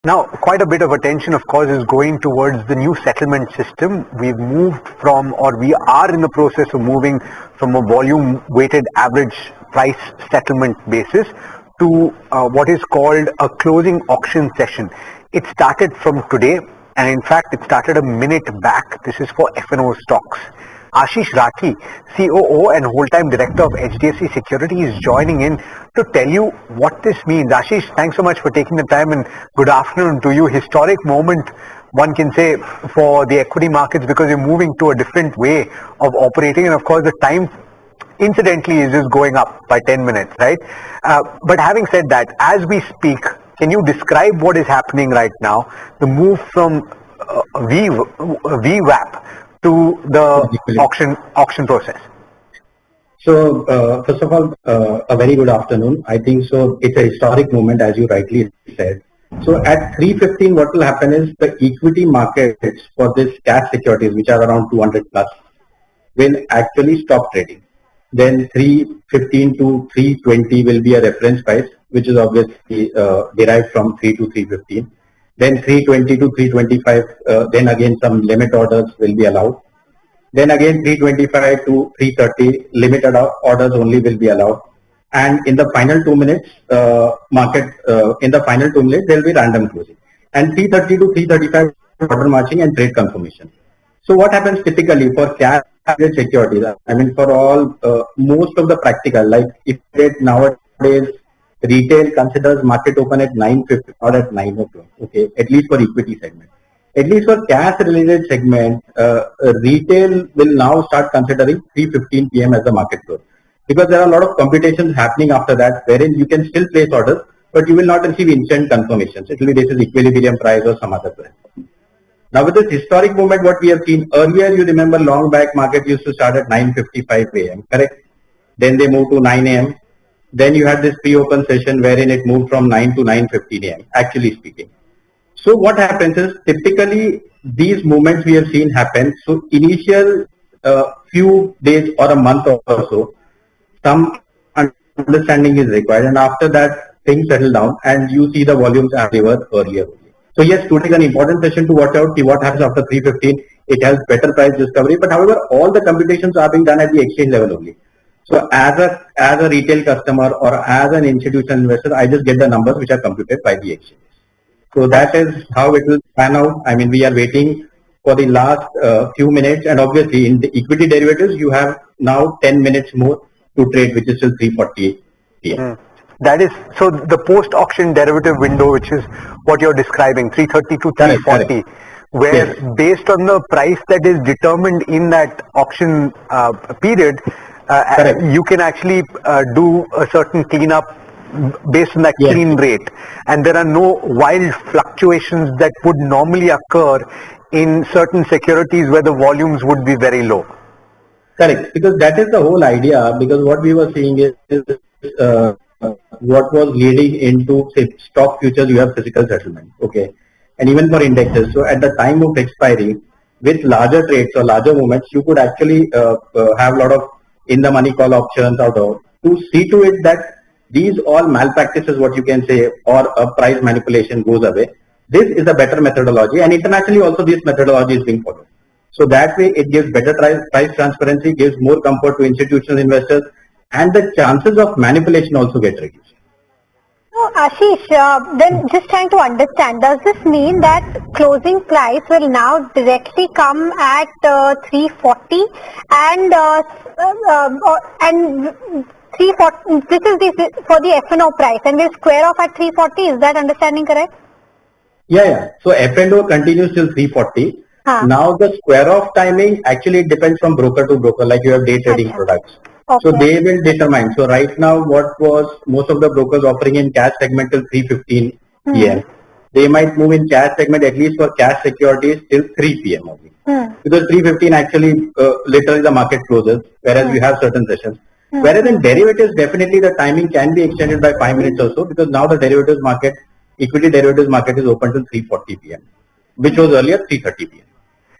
Now, quite a bit of attention, of course, is going towards the new settlement system. We've moved from, or we are in the process of moving from a volume-weighted average price settlement basis to what is called a closing auction session. It started from today, and in fact, it started a minute back. This is for F&O stocks. Ashish Rathi, COO and Whole Time Director of HDFC Securities, is joining in to tell you what this means. Ashish, thanks so much for taking the time, and good afternoon to you. Historic moment, one can say, for the equity markets, because you're moving to a different way of operating, and of course the time incidentally is just going up by 10 minutes, right? But having said that, as we speak, can you describe what is happening right now, the move from VWAP to the auction process? So, first of all, a very good afternoon. I think so. It's a historic moment, as you rightly said. So, at 3:15, what will happen is the equity markets for this CAS securities, which are around 200 plus, will actually stop trading. Then 3:15 to 3:20 will be a reference price, which is obviously derived from 3 to 3:15. Then 3:20 to 3:25, then again some limit orders will be allowed. Then again 3:25 to 3:30, limited orders only will be allowed. And in the final 2 minutes, in the final 2 minutes, there will be random closing. And 3:30 to 3:35, order matching and trade confirmation. So what happens typically for CAS securities? I mean, for all, most of the practical, like if it nowadays, retail considers market open at 9:50 or at 9 o'clock, okay, at least for equity segment. At least for CAS related segment, retail will now start considering 3:15 p.m. as the market close. Because there are a lot of computations happening after that, wherein you can still place orders, but you will not receive instant confirmations. It will be basis equilibrium price or some other price. Now with this historic movement, what we have seen earlier, you remember long back market used to start at 9:55 a.m., correct? Then they moved to 9 a.m. Then you had this pre-open session wherein it moved from 9 to 9:15 a.m., actually speaking. So what happens is typically these movements we have seen happen. So initial few days or a month or so, some understanding is required, and after that things settle down and you see the volumes as they were earlier. So yes, today is an important session to watch out, see what happens after 3:15. It has better price discovery, but however, all the computations are being done at the exchange level only. So as a retail customer or as an institutional investor, I just get the numbers which are computed by the exchange. So that is how it will pan out. I mean, we are waiting for the last few minutes, and obviously in the equity derivatives, you have now 10 minutes more to trade, which is till 3:40 p.m. That is, so the post-auction derivative window, which is what you're describing, 3:30 to 3:40, where yes, based on the price that is determined in that auction period, you can actually do a certain cleanup based on that clean rate, and there are no wild fluctuations that would normally occur in certain securities where the volumes would be very low. Correct, because that is the whole idea. Because what we were seeing is what was leading into, say, stock futures, you have physical settlement, okay, and even for indexes. So at the time of expiry, with larger trades or larger movements, you could actually have a lot of in the money call options out of, to see to it that these all malpractices, what you can say, or a price manipulation goes away. This is a better methodology, and internationally also this methodology is being followed. So that way it gives better price transparency, gives more comfort to institutional investors, and the chances of manipulation also get reduced. So Ashish, then just trying to understand, does this mean that closing price will now directly come at 3:40 and 3:40? This is for the F&O price, and will square off at 3:40. Is that understanding correct? Yeah. So F&O continues till 3:40. Now the square off timing actually depends from broker to broker, like you have day trading products. Okay. So they will determine. So right now, what was most of the brokers offering in cash segment till 3:15 p.m. They might move in cash segment at least for cash securities till 3 p.m. only. Because 3:15 actually literally the market closes, whereas we have certain sessions. Whereas in derivatives, definitely the timing can be extended by 5 minutes or so, because now the derivatives market, equity derivatives market is open till 3:40 p.m., which was earlier 3:30 p.m.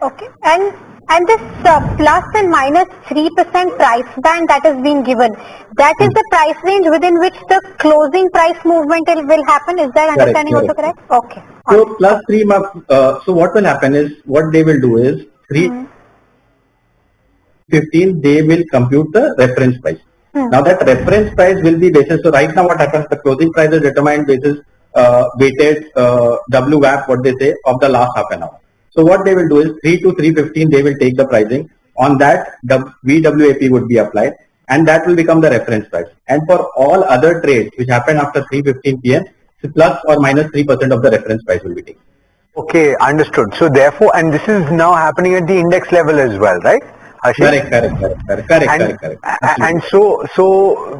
Okay, and this plus and minus 3% price band that is being given, that is the price range within which the closing price movement will happen. Is that understanding also correct? Okay. So plus 3 marks. So what will happen is, what they will do is 315, they will compute the reference price. Now that reference price will be basis. So right now what happens, the closing price is determined basis weighted WWAP, what they say, of the last half an hour. So what they will do is 3 to 315, they will take the pricing. On that, the VWAP would be applied, and that will become the reference price. And for all other trades which happen after 3:15 p.m., plus or minus 3% of the reference price will be taken. Okay, understood. So therefore, and this is now happening at the index level as well, right, Ashish? Correct. And so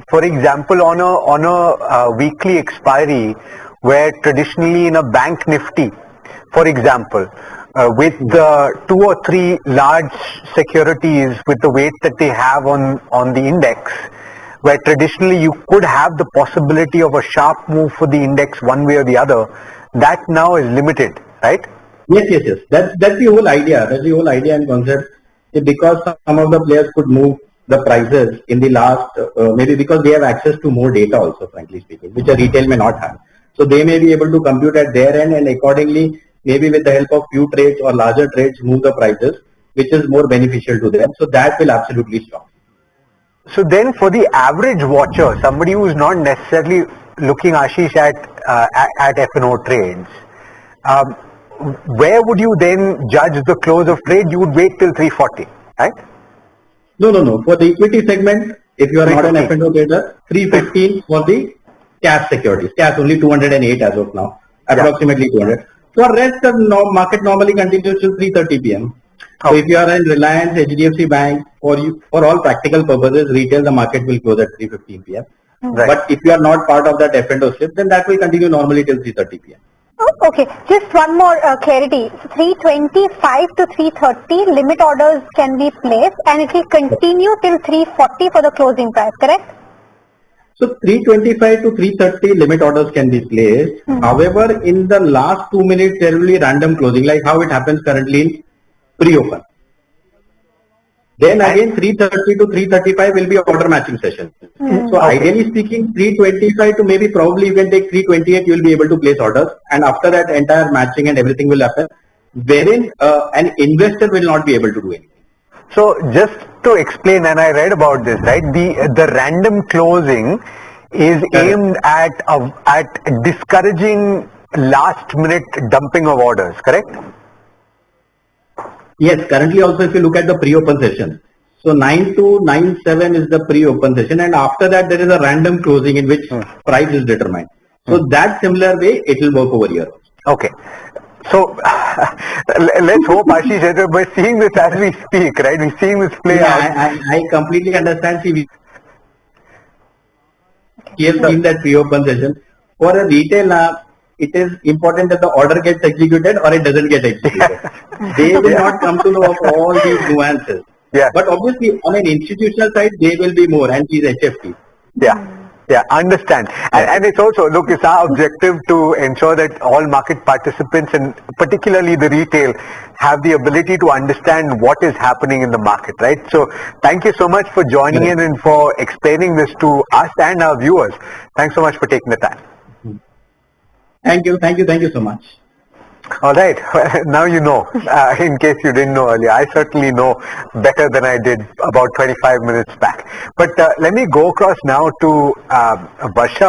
for example, on a weekly expiry, where traditionally in a bank nifty, for example, with 2 or 3 large securities with the weight that they have on the index, where traditionally you could have the possibility of a sharp move for the index one way or the other, that now is limited, right? Yes. That's the whole idea. That's the whole idea and concept. Because some of the players could move the prices in the last, maybe because they have access to more data also, frankly speaking, which a retail may not have. So they may be able to compute at their end, and accordingly, maybe with the help of few trades or larger trades, move the prices, which is more beneficial to them. So that will absolutely stop. So then for the average watcher, somebody who is not necessarily looking, Ashish, at F&O trades, where would you then judge the close of trade? You would wait till 340, right? No. For the equity segment, if you are not an F&O trader, 315 for the CAS securities. CAS only 208 as of now, approximately 200. For rest, the market normally continues till 3:30 p.m. So if you are in Reliance, HDFC Bank, for all practical purposes, retail, the market will close at 3:15 p.m. Right. But if you are not part of that F&O slip, then that will continue normally till 3:30 p.m. Okay, just one more clarity. 325 to 330 limit orders can be placed, and it will continue till 340 for the closing price, correct? So 325 to 330 limit orders can be placed. However, in the last 2 minutes, there will be random closing, like how it happens currently in pre-open. Then again 330 to 335 will be order matching session. So ideally speaking, 325 to maybe probably you can take 328, you will be able to place orders, and after that entire matching and everything will happen, wherein an investor will not be able to do anything. So just to explain, and I read about this, right? The random closing is aimed at discouraging last minute dumping of orders, correct? Yes, currently also if you look at the pre-open session, so 9 to 9:07 is the pre-open session, and after that there is a random closing in which price is determined. So that similar way it will work over here. Okay. So let's hope, Ashish, that we're seeing this as we speak, right? We're seeing this play out. I completely understand. See, we have seen that pre-open session. For a retail, it is important that the order gets executed or it doesn't get executed. They will not come to know of all these nuances. Yeah. But obviously on an institutional side, they will be more, and these HFTs. Yeah, understand. And it's also, look, it's our objective to ensure that all market participants, and particularly the retail, have the ability to understand what is happening in the market, right? So thank you so much for joining in and for explaining this to us and our viewers. Thanks so much for taking the time. Thank you so much. All right. Well, now you know, in case you didn't know earlier. I certainly know better than I did about 25 minutes back. But let me go across now to Varsha.